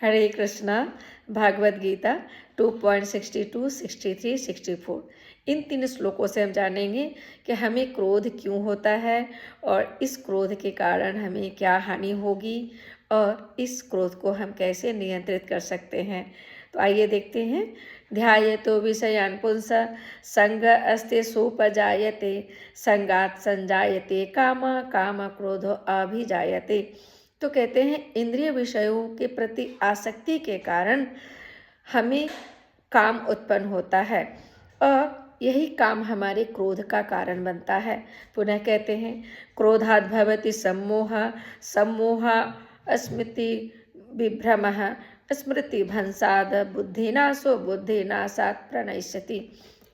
हरे कृष्णा। भागवत गीता 2.62, 63, 64 इन 3 श्लोकों से हम जानेंगे कि हमें क्रोध क्यों होता है और इस क्रोध के कारण हमें क्या हानि होगी और इस क्रोध को हम कैसे नियंत्रित कर सकते हैं। तो आइए देखते हैं। ध्यायतो विषयान् पुंसा संग अस्ते सोपजायते संगात संजायते काम काम क्रोधो अभिजायते। तो कहते हैं इंद्रिय विषयों के प्रति आसक्ति के कारण हमें काम उत्पन्न होता है और यही काम हमारे क्रोध का कारण बनता है। पुनः कहते हैं क्रोधाद् भवति सम्मोह सम्मोह स्मृति विभ्रमः स्मृति भंसाद बुद्धिनाशो बुद्धिनाशात् प्रणश्यति।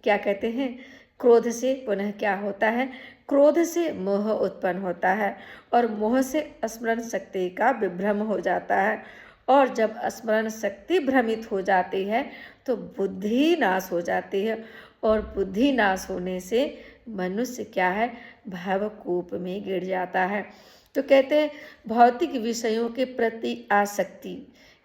क्या कहते हैं? क्रोध से पुनः क्या होता है? क्रोध से मोह उत्पन्न होता है और मोह से स्मरण शक्ति का विभ्रम हो जाता है और जब स्मरण शक्ति भ्रमित हो जाती है तो बुद्धि नाश हो जाती है और बुद्धि नाश होने से मनुष्य क्या है? भवकूप में गिर जाता है। तो कहते हैं भौतिक विषयों के प्रति आसक्ति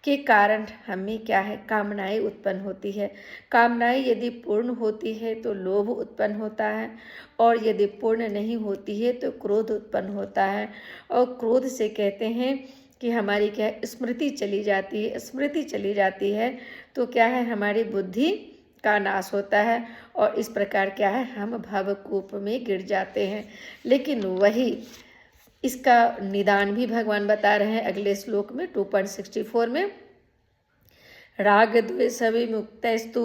के कारण हमें क्या है? कामनाएं उत्पन्न होती है। कामनाएं यदि पूर्ण होती है तो लोभ उत्पन्न होता है और यदि पूर्ण नहीं होती है तो क्रोध उत्पन्न होता है और क्रोध से कहते हैं कि हमारी क्या है? स्मृति चली जाती है। स्मृति चली जाती है तो क्या है? हमारी बुद्धि का नाश होता है और इस प्रकार क्या है? हम भवकूप में गिर जाते हैं। लेकिन वही इसका निदान भी भगवान बता रहे हैं अगले श्लोक में 2.64 में। राग द्वेष विमुक्तस्तु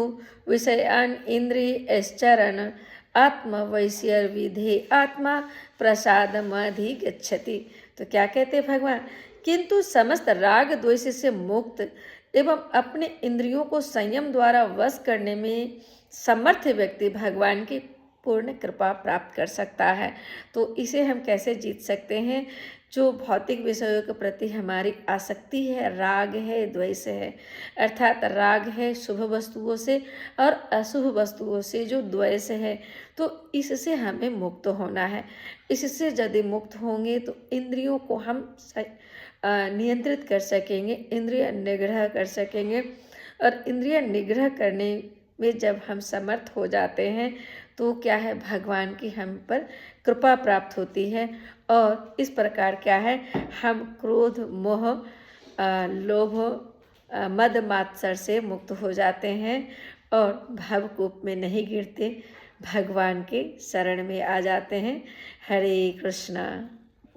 विषयान इंद्रियश्चरण आत्मवैश्यर्विधे आत्मा प्रसादमधिगच्छति। तो क्या कहते हैं भगवान? किंतु समस्त राग द्वेष से मुक्त एवं अपने इंद्रियों को संयम द्वारा वश करने में समर्थ व्यक्ति भगवान की पूर्ण कृपा प्राप्त कर सकता है। तो इसे हम कैसे जीत सकते हैं? जो भौतिक विषयों के प्रति हमारी आसक्ति है, राग है, द्वेष है, अर्थात राग है शुभ वस्तुओं से और अशुभ वस्तुओं से जो द्वेष है, तो इससे हमें मुक्त होना है। इससे यदि मुक्त होंगे तो इंद्रियों को हम नियंत्रित कर सकेंगे, इंद्रिय निग्रह कर सकेंगे और इंद्रिय निग्रह करने में जब हम समर्थ हो जाते हैं तो क्या है? भगवान की हम पर कृपा प्राप्त होती है और इस प्रकार क्या है? हम क्रोध मोह लोभ मद मात्सर से मुक्त हो जाते हैं और भवकूप में नहीं गिरते, भगवान के शरण में आ जाते हैं। हरे कृष्णा।